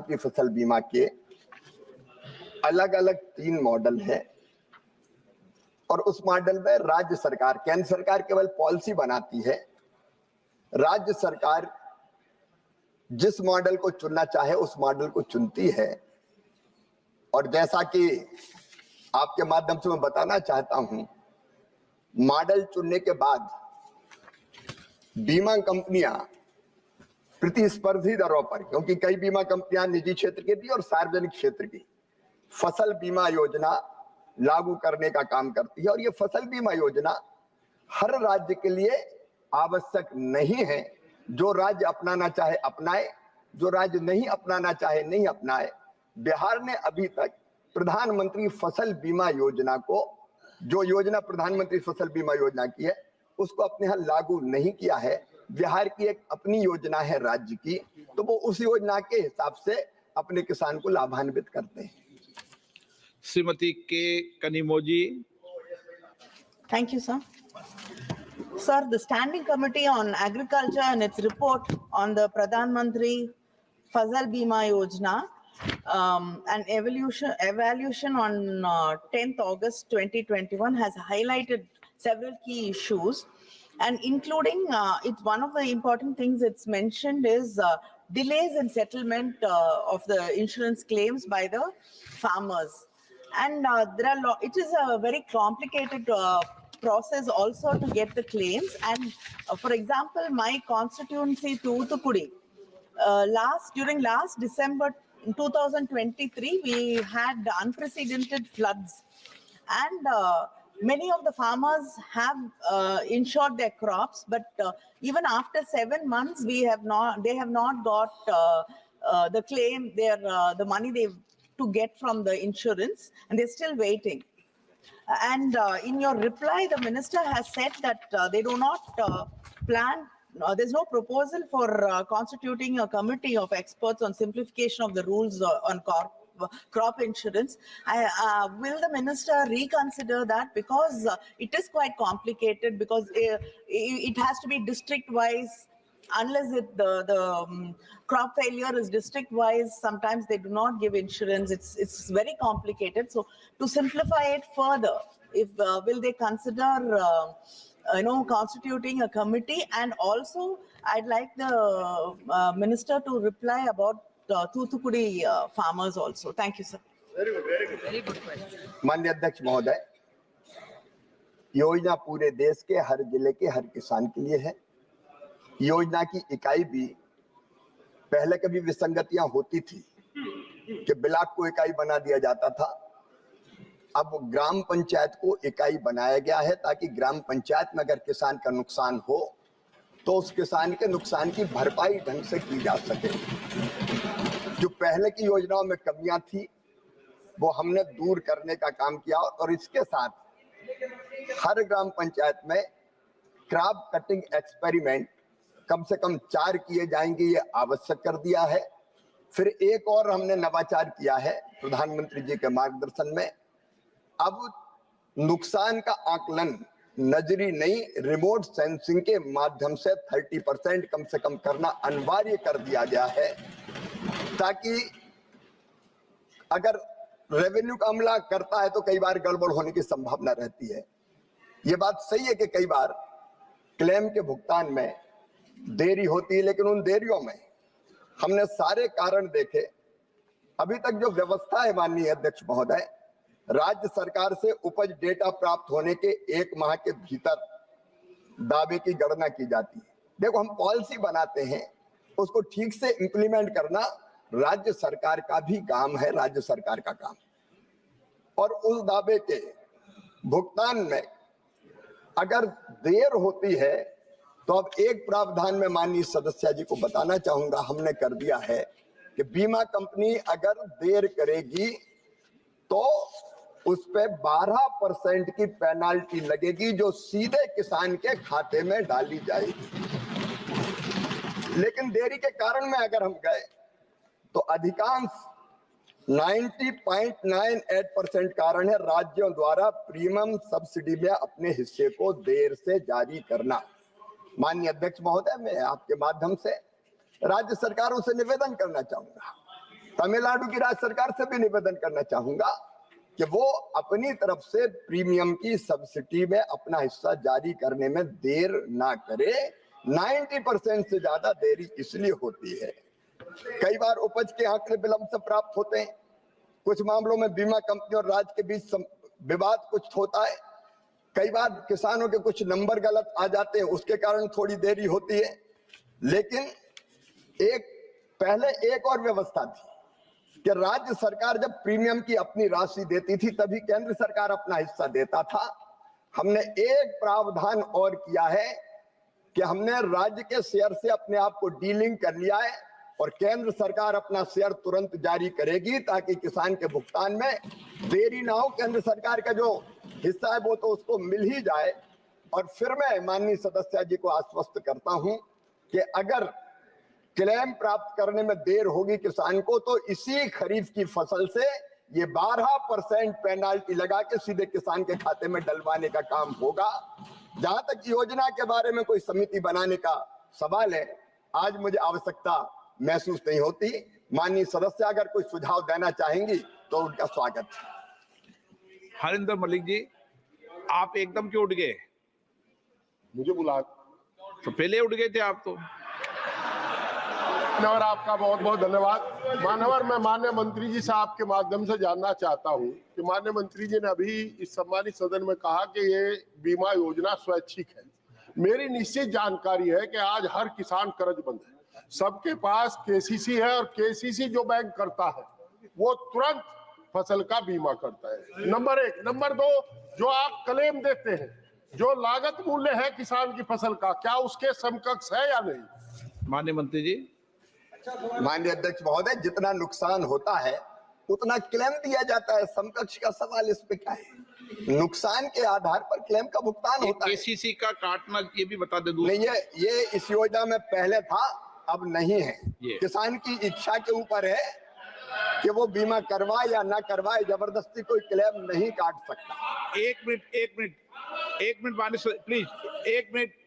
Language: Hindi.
प्रधानमंत्री फसल बीमा के अलग अलग 3 मॉडल हैं और उस मॉडल में राज्य सरकार, केंद्र सरकार केवल पॉलिसी बनाती है, राज्य सरकार जिस मॉडल को चुनना चाहे उस मॉडल को चुनती है। और जैसा कि आपके माध्यम से मैं बताना चाहता हूं, मॉडल चुनने के बाद बीमा कंपनियां प्रतिस्पर्धी दरों पर, क्योंकि कई बीमा कंपनियां निजी क्षेत्र की थी और सार्वजनिक क्षेत्र की, फसल बीमा योजना लागू करने का काम करती है। और ये फसल बीमा योजना हर राज्य के लिए आवश्यक नहीं है। जो राज्य अपनाना चाहे अपनाए, जो राज्य नहीं अपनाना चाहे नहीं अपनाए। बिहार ने अभी तक प्रधानमंत्री फसल बीमा योजना को, जो योजना प्रधानमंत्री फसल बीमा योजना की है, उसको अपने यहाँ लागू नहीं किया है। बिहार की एक अपनी योजना है राज्य की, तो वो उस योजना के हिसाब से अपने किसान को लाभान्वित करते हैं। श्रीमती के Kanimozhi. Thank you, sir. Sir, the Standing Committee on Agriculture and its report on the Pradhan Mantri Fasal Bima Yojana, an evaluation on 10th August 2021 has highlighted several key issues, and including one of the important things it's mentioned is delays in settlement of the insurance claims by the farmers. And it is a very complicated process also to get the claims. And for example, my constituency Thoothukudi, during last December 2023, we had unprecedented floods, and many of the farmers have insured their crops, but even after 7 months, they have not got the claim, the money to get from the insurance, and they're still waiting. And in your reply, the minister has said that they do not plan, there's no proposal for constituting a committee of experts on simplification of the rules on crop insurance. Will the minister reconsider that, because it is quite complicated, because it has to be district wise. Unless the crop failure is district wise, sometimes they do not give insurance. It's very complicated. So to simplify it further, if will they consider constituting a committee? And also I'd like the minister to reply about Thoothukudi farmers also. Thank you, sir. Very good question. माननीय अध्यक्ष महोदय, योजना पूरे देश के हर जिले के हर किसान के लिए है। योजना की इकाई भी पहले कभी विसंगतियां होती थी कि ब्लॉक को इकाई बना दिया जाता था। अब ग्राम पंचायत को इकाई बनाया गया है ताकि ग्राम पंचायत में अगर किसान का नुकसान हो तो उस किसान के नुकसान की भरपाई ढंग से की जा सके। जो पहले की योजनाओं में कमियां थी वो हमने दूर करने का काम किया, और इसके साथ हर ग्राम पंचायत में क्रॉप कटिंग एक्सपेरिमेंट कम से कम 4 किए जाएंगे, ये आवश्यक कर दिया है। फिर एक और हमने नवाचार किया है प्रधानमंत्री जी के मार्गदर्शन में। अब नुकसान का आकलन नजरी नहीं, रिमोट सेंसिंग के माध्यम से 30% कम से कम करना अनिवार्य कर दिया गया है, ताकि अगर रेवेन्यू का अमला करता है तो कई बार गड़बड़ होने की संभावना रहती है। ये बात सही है कि कई बार क्लेम के भुगतान में देरी होती है, लेकिन उन देरियों में हमने सारे कारण देखे। अभी तक जो व्यवस्था है माननीय अध्यक्ष महोदय, राज्य सरकार से उपज डेटा प्राप्त होने के 1 माह के भीतर दावे की गणना की जाती है। देखो, हम पॉलिसी बनाते हैं, उसको ठीक से इंप्लीमेंट करना राज्य सरकार का भी काम है, राज्य सरकार का काम। और उस दावे के भुगतान में अगर देर होती है तो अब एक प्रावधान में माननीय सदस्य जी को बताना चाहूंगा, हमने कर दिया है कि बीमा कंपनी अगर देर करेगी तो उस पे 12% की पेनाल्टी लगेगी, जो सीधे किसान के खाते में डाली जाएगी। लेकिन देरी के कारण में अगर हम गए तो अधिकांश 90.98% कारण है राज्यों द्वारा प्रीमियम सब्सिडी में अपने हिस्से को देर से जारी करना। माननीय अध्यक्ष महोदय, मैं आपके माध्यम से राज्य सरकारों से निवेदन करना चाहूंगा तमिलनाडु की राज्य सरकार से भी निवेदन करना चाहूंगा कि वो अपनी तरफ से प्रीमियम की सब्सिडी में अपना हिस्सा जारी करने में देर ना करे। 90% से ज्यादा देरी इसलिए होती है, कई बार उपज के आंकड़े विलंब से प्राप्त होते हैं, कुछ मामलों में बीमा कंपनी और राज्य के बीच विवाद कुछ होता है, कई बार किसानों के कुछ नंबर गलत आ जाते हैं, उसके कारण थोड़ी देरी होती है। लेकिन पहले एक और व्यवस्था थी कि राज्य सरकार जब प्रीमियम की अपनी राशि देती थी तभी केंद्र सरकार अपना हिस्सा देता था। हमने एक प्रावधान और किया है कि हमने राज्य के शेयर से अपने आप को डीलिंक कर लिया है और केंद्र सरकार अपना शेयर तुरंत जारी करेगी ताकि किसान के भुगतान में देरी ना हो। केंद्र सरकार का जो हिस्सा है वो तो उसको मिल ही जाए। और फिर मैं माननीय सदस्य जी को आश्वस्त करता हूं कि अगर क्लेम प्राप्त करने में देर होगी किसान को तो इसी खरीफ की फसल से ये 12% पेनाल्टी लगा के सीधे किसान के खाते में डलवाने का काम होगा। जहां तक योजना के बारे में कोई समिति बनाने का सवाल है, आज मुझे आवश्यकता महसूस नहीं होती। माननीय सदस्य अगर कोई सुझाव देना चाहेंगी तो उनका स्वागत है। हरिंदर मलिक जी, आप एकदम क्यों उठ गए? मुझे बुला तो पहले उठ गए थे आप तो। मानवर, आपका बहुत बहुत धन्यवाद। मानवर, मैं माननीय मंत्री जी से आपके माध्यम से जानना चाहता हूं कि माननीय मंत्री जी ने अभी इस सम्मानित सदन में कहा कि ये बीमा योजना स्वैच्छिक है। मेरी निश्चित जानकारी है कि आज हर किसान कर्जबंद है, सबके पास केसीसी है और केसीसी जो बैंक करता है वो तुरंत फसल का बीमा करता है। नंबर 1। नंबर 2, जो आप क्लेम देते हैं, जो लागत मूल्य है किसान की फसल का, क्या उसके समकक्ष है या नहीं? माननीय मंत्री जी। माननीय अध्यक्ष महोदय, जितना नुकसान होता है उतना क्लेम दिया जाता है। समकक्ष का सवाल इस पे क्या है? नुकसान के आधार पर क्लेम का भुगतान होता है। केसीसी का काटना ये भी बता दे दूं। नहीं, ये इस योजना में पहले था, अब नहीं है। ये किसान की इच्छा के ऊपर है कि वो बीमा करवाए या ना करवाए, जबरदस्ती कोई क्लेम नहीं काट सकता। एक मिनट माननीय प्लीज, एक मिनट।